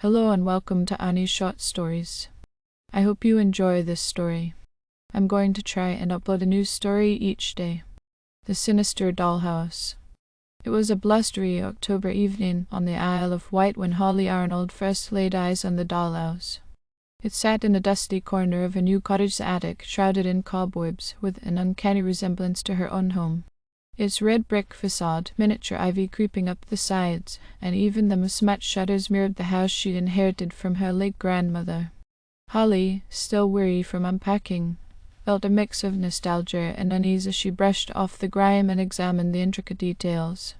Hello and welcome to Annie's Short Stories. I hope you enjoy this story. I'm going to try and upload a new story each day. The Sinister Dollhouse. It was a blustery October evening on the Isle of Wight when Holly Arnold first laid eyes on the dollhouse. It sat in a dusty corner of a new cottage attic, shrouded in cobwebs, with an uncanny resemblance to her own home. Its red brick facade, miniature ivy creeping up the sides, and even the smudged shutters mirrored the house she'd inherited from her late grandmother. Holly, still weary from unpacking, felt a mix of nostalgia and unease as she brushed off the grime and examined the intricate details.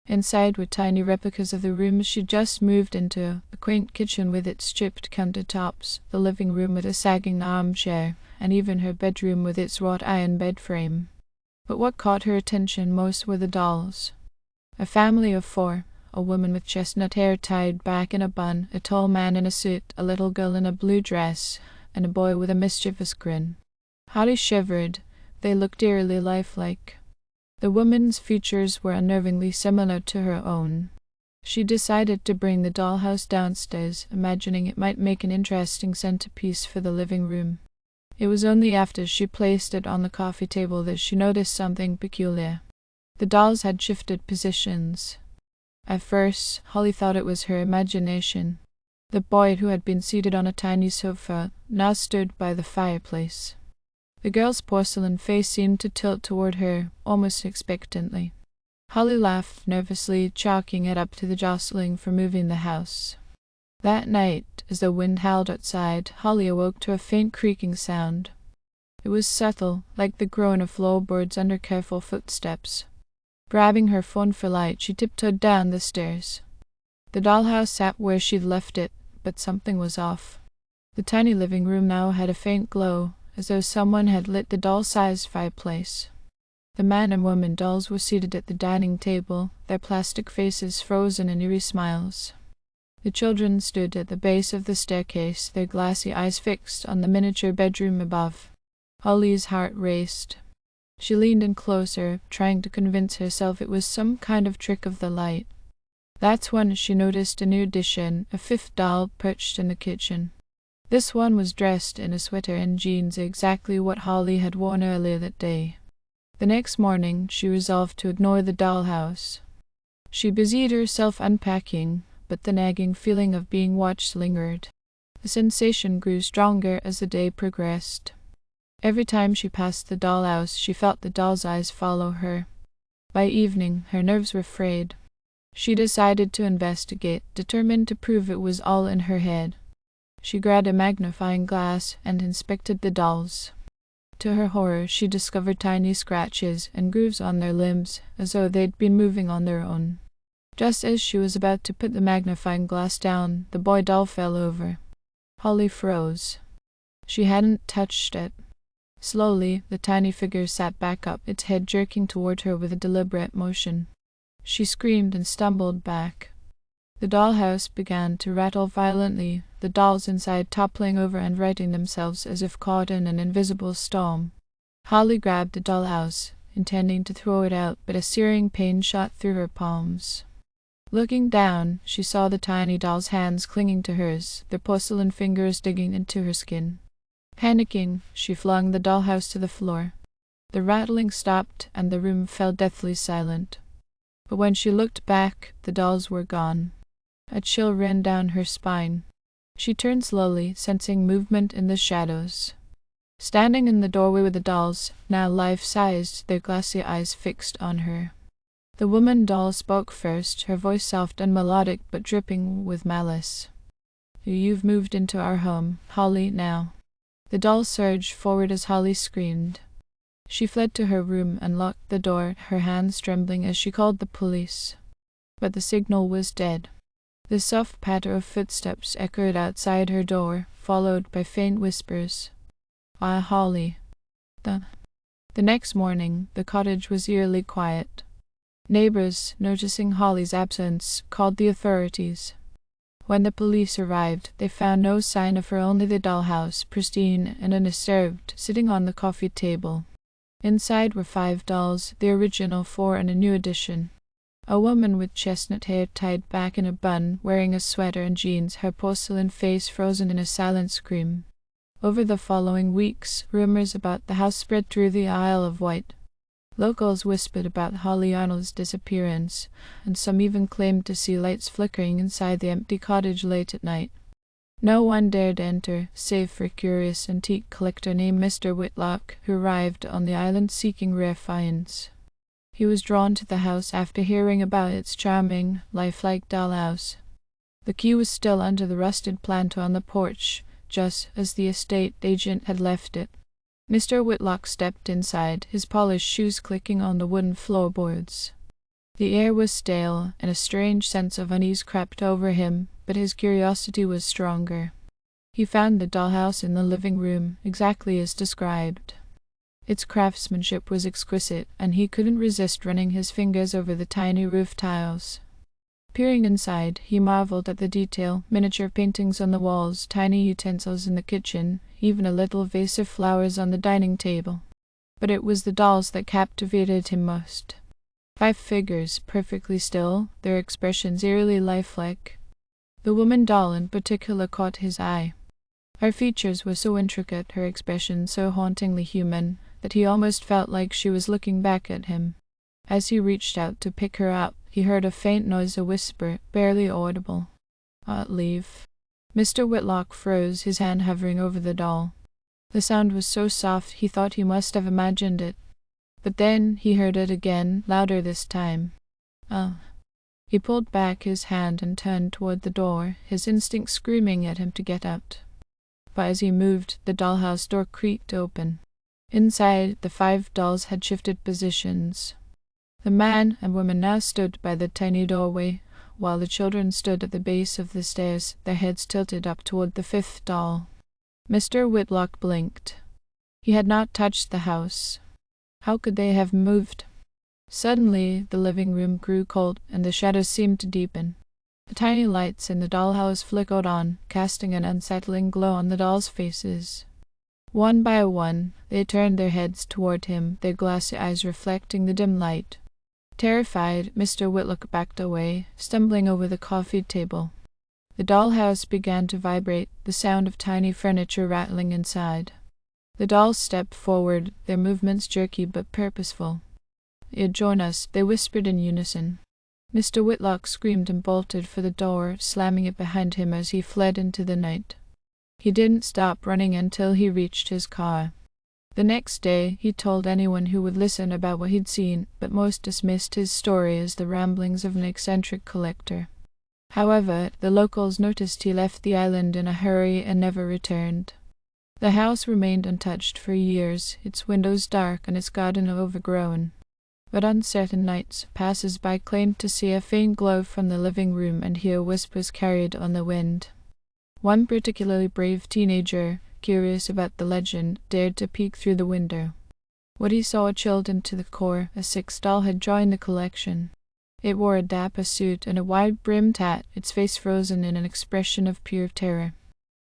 Inside were tiny replicas of the rooms she'd just moved into, a quaint kitchen with its chipped countertops, the living room with a sagging armchair, and even her bedroom with its wrought iron bed frame. But what caught her attention most were the dolls. A family of 4, a woman with chestnut hair tied back in a bun, a tall man in a suit, a little girl in a blue dress, and a boy with a mischievous grin. Holly shivered. They looked eerily lifelike. The woman's features were unnervingly similar to her own. She decided to bring the dollhouse downstairs, imagining it might make an interesting centerpiece for the living room. It was only after she placed it on the coffee table that she noticed something peculiar. The dolls had shifted positions. At first, Holly thought it was her imagination. The boy, who had been seated on a tiny sofa, now stood by the fireplace. The girl's porcelain face seemed to tilt toward her, almost expectantly. Holly laughed nervously, chalking it up to the jostling for moving the house. That night, as the wind howled outside, Holly awoke to a faint creaking sound. It was subtle, like the groan of floorboards under careful footsteps. Grabbing her phone for light, she tiptoed down the stairs. The dollhouse sat where she'd left it, but something was off. The tiny living room now had a faint glow, as though someone had lit the doll-sized fireplace. The man and woman dolls were seated at the dining table, their plastic faces frozen in eerie smiles. The children stood at the base of the staircase, their glassy eyes fixed on the miniature bedroom above. Holly's heart raced. She leaned in closer, trying to convince herself it was some kind of trick of the light. That's when she noticed a new addition, a 5th doll perched in the kitchen. This one was dressed in a sweater and jeans, exactly what Holly had worn earlier that day. The next morning she resolved to ignore the dollhouse. She busied herself unpacking, but the nagging feeling of being watched lingered. The sensation grew stronger as the day progressed. Every time she passed the dollhouse, she felt the doll's eyes follow her. By evening, her nerves were frayed. She decided to investigate, determined to prove it was all in her head. She grabbed a magnifying glass and inspected the dolls. To her horror, she discovered tiny scratches and grooves on their limbs, as though they'd been moving on their own. Just as she was about to put the magnifying glass down, the boy doll fell over. Holly froze. She hadn't touched it. Slowly, the tiny figure sat back up, its head jerking toward her with a deliberate motion. She screamed and stumbled back. The dollhouse began to rattle violently, the dolls inside toppling over and righting themselves as if caught in an invisible storm. Holly grabbed the dollhouse, intending to throw it out, but a searing pain shot through her palms. Looking down, she saw the tiny doll's hands clinging to hers, their porcelain fingers digging into her skin. Panicking, she flung the dollhouse to the floor. The rattling stopped, and the room fell deathly silent. But when she looked back, the dolls were gone. A chill ran down her spine. She turned slowly, sensing movement in the shadows. Standing in the doorway were the dolls, now life-sized, their glassy eyes fixed on her. The woman doll spoke first, her voice soft and melodic but dripping with malice. "You've moved into our home, Holly, now." The doll surged forward as Holly screamed. She fled to her room and locked the door, her hands trembling as she called the police. But the signal was dead. The soft patter of footsteps echoed outside her door, followed by faint whispers. "Ah, Holly." The next morning, the cottage was eerily quiet. Neighbors, noticing Holly's absence, called the authorities. When the police arrived, they found no sign of her, only the dollhouse, pristine and undisturbed, sitting on the coffee table. Inside were 5 dolls, the original 4 and a new addition. A woman with chestnut hair tied back in a bun, wearing a sweater and jeans, her porcelain face frozen in a silent scream. Over the following weeks, rumors about the house spread through the Isle of Wight. Locals whispered about Holly Arnold's disappearance, and some even claimed to see lights flickering inside the empty cottage late at night. No one dared enter, save for a curious antique collector named Mr. Whitlock, who arrived on the island seeking rare finds. He was drawn to the house after hearing about its charming, lifelike dollhouse. The key was still under the rusted planter on the porch, just as the estate agent had left it. Mr. Whitlock stepped inside, his polished shoes clicking on the wooden floorboards. The air was stale, and a strange sense of unease crept over him, but his curiosity was stronger. He found the dollhouse in the living room, exactly as described. Its craftsmanship was exquisite, and he couldn't resist running his fingers over the tiny roof tiles. Peering inside, he marveled at the detail: miniature paintings on the walls, tiny utensils in the kitchen, even a little vase of flowers on the dining table. But it was the dolls that captivated him most. 5 figures, perfectly still, their expressions eerily lifelike. The woman doll in particular caught his eye. Her features were so intricate, her expression so hauntingly human, that he almost felt like she was looking back at him. As he reached out to pick her up, he heard a faint noise, a whisper, barely audible. Leave. Mr. Whitlock froze, his hand hovering over the doll. The sound was so soft he thought he must have imagined it. But then he heard it again, louder this time. He pulled back his hand and turned toward the door, his instinct screaming at him to get out. But as he moved, the dollhouse door creaked open. Inside, the 5 dolls had shifted positions. The man and woman now stood by the tiny doorway, while the children stood at the base of the stairs, their heads tilted up toward the 5th doll. Mr. Whitlock blinked. He had not touched the house. How could they have moved? Suddenly, the living room grew cold, and the shadows seemed to deepen. The tiny lights in the dollhouse flickered on, casting an unsettling glow on the dolls' faces. One by one, they turned their heads toward him, their glassy eyes reflecting the dim light. Terrified, Mr. Whitlock backed away, stumbling over the coffee table. The dollhouse began to vibrate, the sound of tiny furniture rattling inside. The dolls stepped forward, their movements jerky but purposeful. "Join us," they whispered in unison. Mr. Whitlock screamed and bolted for the door, slamming it behind him as he fled into the night. He didn't stop running until he reached his car. The next day, he told anyone who would listen about what he'd seen, but most dismissed his story as the ramblings of an eccentric collector. However, the locals noticed he left the island in a hurry and never returned. The house remained untouched for years, its windows dark and its garden overgrown. But on certain nights, passers-by claimed to see a faint glow from the living room and hear whispers carried on the wind. One particularly brave teenager, curious about the legend, dared to peek through the window. What he saw chilled him to the core. A 6th doll had joined the collection. It wore a dapper suit and a wide-brimmed hat, its face frozen in an expression of pure terror.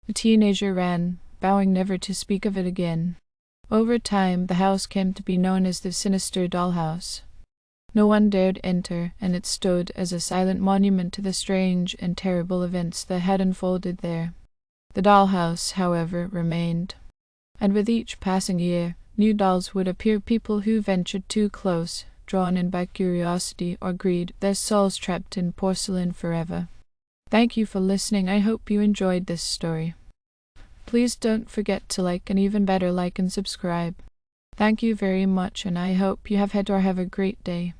The teenager ran, vowing never to speak of it again. Over time, the house came to be known as the Sinister Dollhouse. No one dared enter, and it stood as a silent monument to the strange and terrible events that had unfolded there. The dollhouse, however, remained. And with each passing year, new dolls would appear, people who ventured too close, drawn in by curiosity or greed, their souls trapped in porcelain forever. Thank you for listening. I hope you enjoyed this story. Please don't forget to like, and even better, like and subscribe. Thank you very much, and I hope you have had or have a great day.